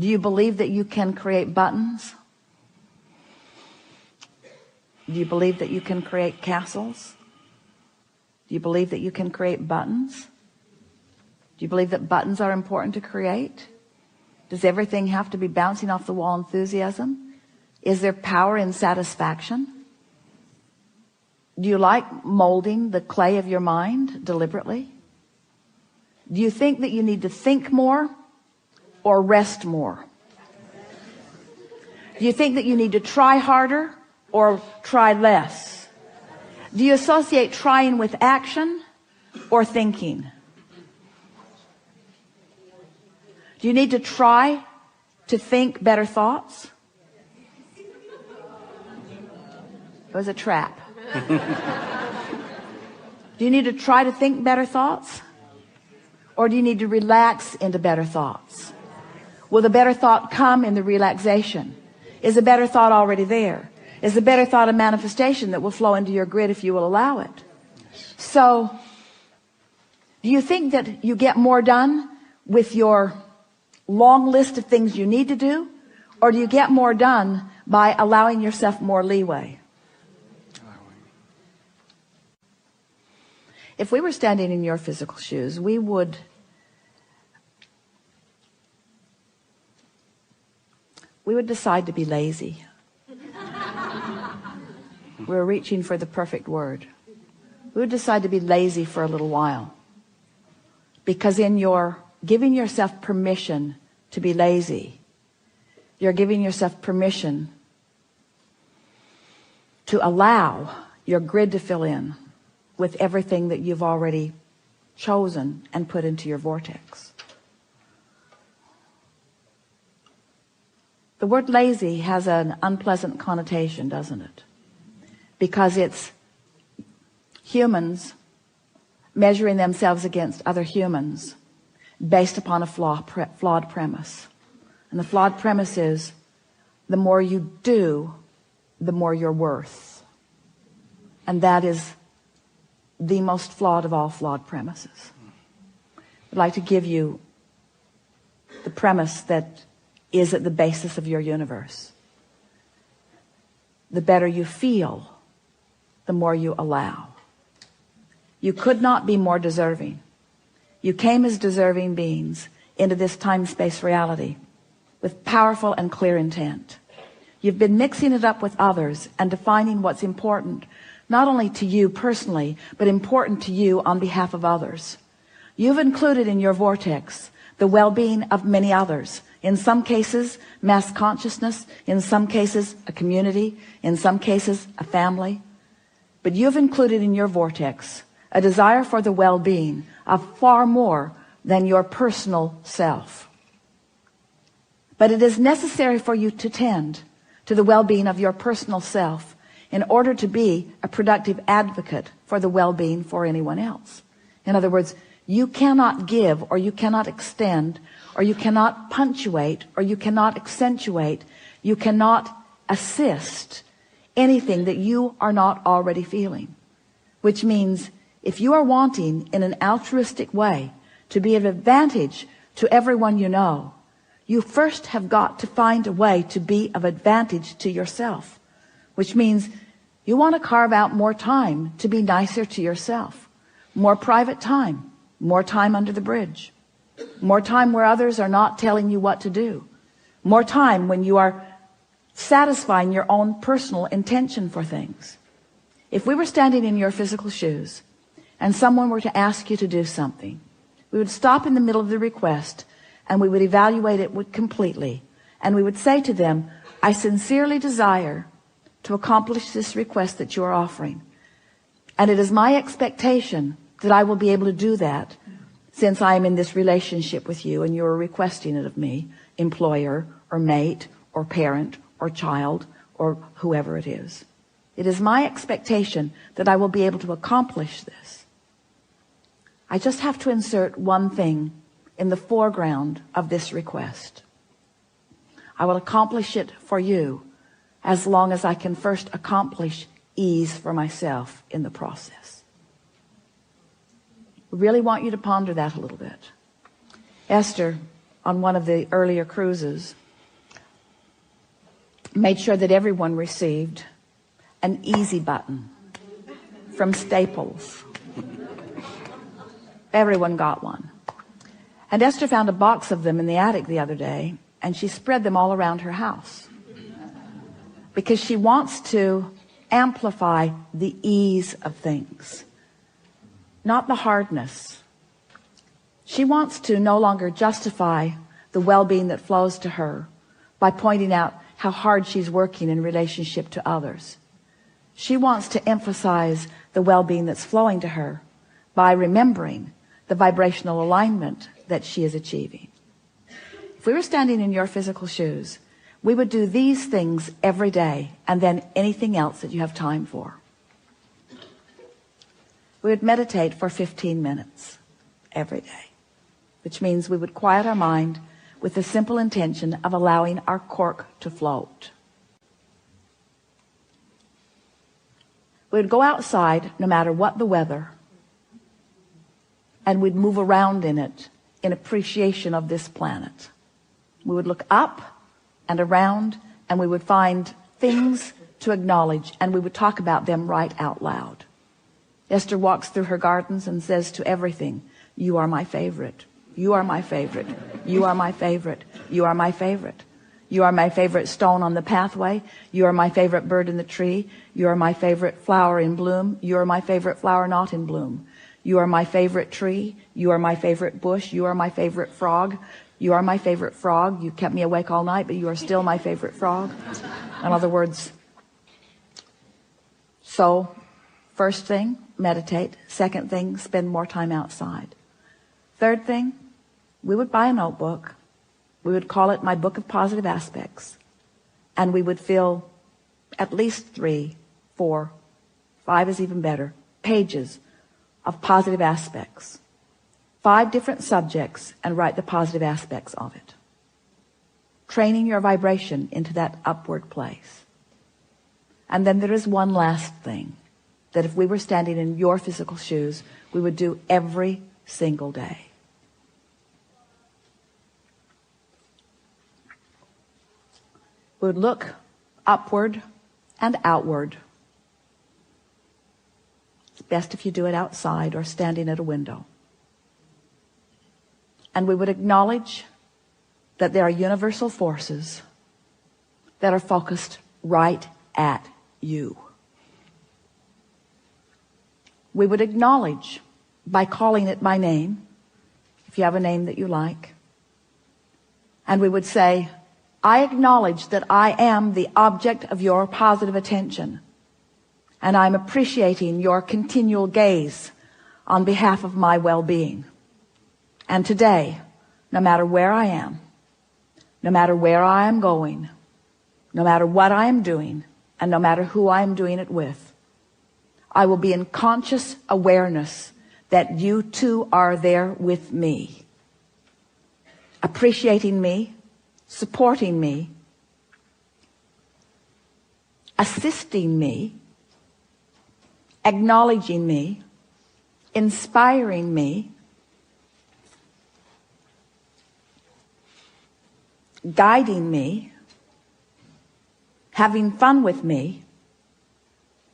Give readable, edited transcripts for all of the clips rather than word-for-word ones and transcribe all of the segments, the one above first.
Do you believe that you can create buttons? Do you believe that you can create castles? Do you believe that you can create buttons? Do you believe that buttons are important to create? Does everything have to be bouncing off the wall enthusiasm? Is there power in satisfaction? Do you like molding the clay of your mind deliberately? Do you think that you need to think more or rest more? Do you think that you need to try harder or try less? Do you associate trying with action or thinking? Do you need to try to think better thoughts? It was a trap. Do you need to try to think better thoughts? Or do you need to relax into better thoughts? Will the better thought come in the relaxation? Is a better thought already there? Is a better thought a manifestation that will flow into your grid if you will allow it? So, do you think that you get more done with your long list of things you need to do? Or do you get more done by allowing yourself more leeway? If we were standing in your physical shoes, we would decide to be lazy. We're reaching for the perfect word. We would decide to be lazy for a little while. Because in your giving yourself permission to be lazy, you're giving yourself permission to allow your grid to fill in with everything that you've already chosen and put into your vortex. The word lazy has an unpleasant connotation, doesn't it? Because it's humans measuring themselves against other humans based upon a flawed premise. And the flawed premise is, the more you do, the more you're worth. And that is the most flawed of all flawed premises. I'd like to give you the premise that is at the basis of your universe. The better you feel, the more you allow. You could not be more deserving. You came as deserving beings into this time-space reality with powerful and clear intent. You've been mixing it up with others and defining what's important, not only to you personally, but important to you on behalf of others. You've included in your vortex the well-being of many others. In some cases, mass consciousness. In some cases, a community. In some cases, a family. But you've included in your vortex a desire for the well-being of far more than your personal self. But it is necessary for you to tend to the well-being of your personal self in order to be a productive advocate for the well-being for anyone else. In other words, you cannot give, or you cannot extend, or you cannot punctuate, or you cannot accentuate, you cannot assist anything that you are not already feeling. Which means, if you are wanting in an altruistic way to be of advantage to everyone you know, you first have got to find a way to be of advantage to yourself. Which means you want to carve out more time to be nicer to yourself. More private time. More time under the bridge. More time where others are not telling you what to do. More time when you are satisfying your own personal intention for things. If we were standing in your physical shoes and someone were to ask you to do something, we would stop in the middle of the request and we would evaluate it completely. And we would say to them, I sincerely desire to accomplish this request that you are offering. And it is my expectation that I will be able to do that since I am in this relationship with you and you are requesting it of me, employer or mate or parent or child or whoever it is. It is my expectation that I will be able to accomplish this. I just have to insert one thing in the foreground of this request. I will accomplish it for you as long as I can first accomplish ease for myself in the process. I really want you to ponder that a little bit. Esther, on one of the earlier cruises, made sure that everyone received an easy button from Staples. Everyone got one. And Esther found a box of them in the attic the other day, and she spread them all around her house because she wants to amplify the ease of things, not the hardness. She wants to no longer justify the well-being that flows to her by pointing out how hard she's working in relationship to others. She wants to emphasize the well-being that's flowing to her by remembering the vibrational alignment that she is achieving. If we were standing in your physical shoes, we would do these things every day, and then anything else that you have time for. We would meditate for 15 minutes every day, which means we would quiet our mind with the simple intention of allowing our cork to float. We would go outside no matter what the weather, and we'd move around in it in appreciation of this planet. We would look up and around, and we would find things to acknowledge, and we would talk about them right out loud. Esther walks through her gardens and says to everything, "You are my favorite. You are my favorite. You are my favorite. You are my favorite. You are my favorite stone on the pathway. You are my favorite bird in the tree. You are my favorite flower in bloom. You are my favorite flower not in bloom. You are my favorite tree. You are my favorite bush. You are my favorite frog. You are my favorite frog. You kept me awake all night, but you are still my favorite frog." In other words, so first thing, meditate. Second thing, spend more time outside. Third thing, we would buy a notebook. We would call it My Book of Positive Aspects. And we would fill at least 3, 4, 5 is even better, pages of positive aspects. 5 different subjects, and write the positive aspects of it. Training your vibration into that upward place. And then there is one last thing that if we were standing in your physical shoes, we would do every single day. We would look upward and outward. It's best if you do it outside or standing at a window. And we would acknowledge that there are universal forces that are focused right at you. We would acknowledge by calling it by name, if you have a name that you like. And we would say, "I acknowledge that I am the object of your positive attention, and I'm appreciating your continual gaze on behalf of my well-being. And today, no matter where I am, no matter where I am going, no matter what I am doing, and no matter who I am doing it with, I will be in conscious awareness that you too are there with me, appreciating me, supporting me, assisting me, acknowledging me, inspiring me, guiding me, having fun with me,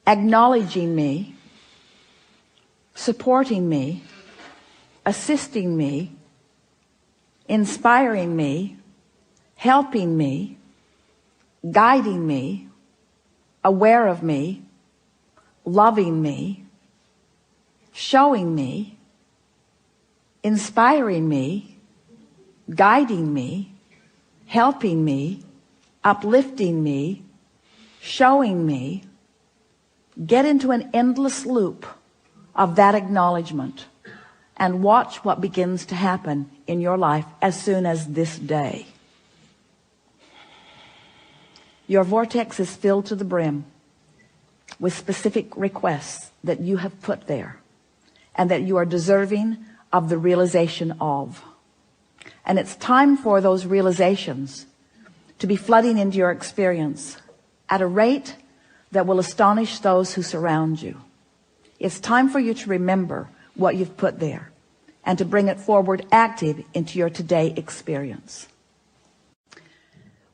acknowledging me, supporting me, assisting me, inspiring me, helping me, guiding me, aware of me, loving me, showing me, inspiring me, guiding me, helping me, uplifting me, showing me." Get into an endless loop of that acknowledgement and watch what begins to happen in your life as soon as this day. Your vortex is filled to the brim with specific requests that you have put there and that you are deserving of the realization of. And it's time for those realizations to be flooding into your experience at a rate that will astonish those who surround you. It's time for you to remember what you've put there and to bring it forward active into your today experience.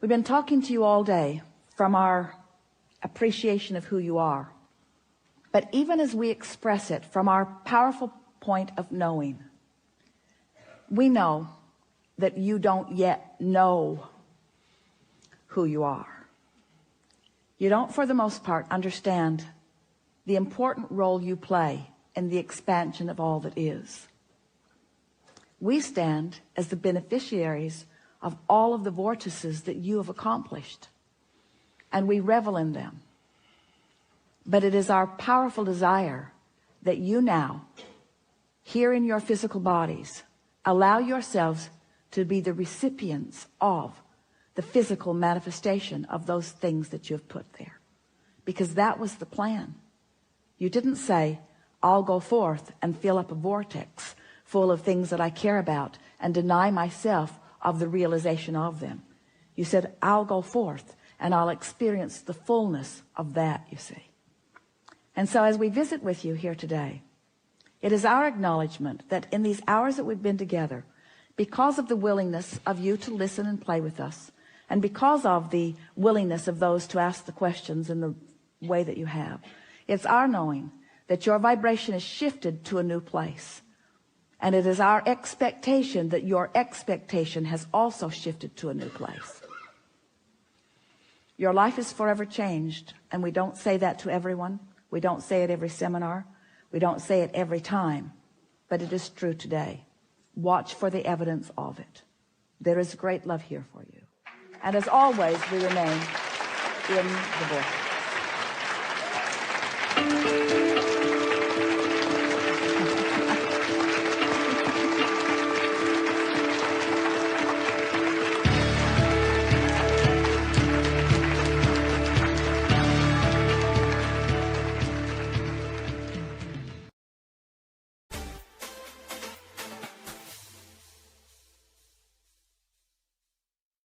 We've been talking to you all day from our appreciation of who you are. But even as we express it from our powerful point of knowing, we know that you don't yet know who you are. You don't, for the most part, understand the important role you play in the expansion of all that is. We stand as the beneficiaries of all of the vortices that you have accomplished, and we revel in them. But it is our powerful desire that you now, here in your physical bodies, allow yourselves to be the recipients of the physical manifestation of those things that you have put there. Because that was the plan. You didn't say, I'll go forth and fill up a vortex full of things that I care about and deny myself of the realization of them. You said, I'll go forth and I'll experience the fullness of that, you see. And so as we visit with you here today, it is our acknowledgement that in these hours that we've been together, because of the willingness of you to listen and play with us, and because of the willingness of those to ask the questions in the way that you have, it's our knowing that your vibration is shifted to a new place. And it is our expectation that your expectation has also shifted to a new place. Your life is forever changed, and we don't say that to everyone. We don't say it every seminar. We don't say it every time, but it is true today. Watch for the evidence of it. There is great love here for you. And as always, we remain in the vortex.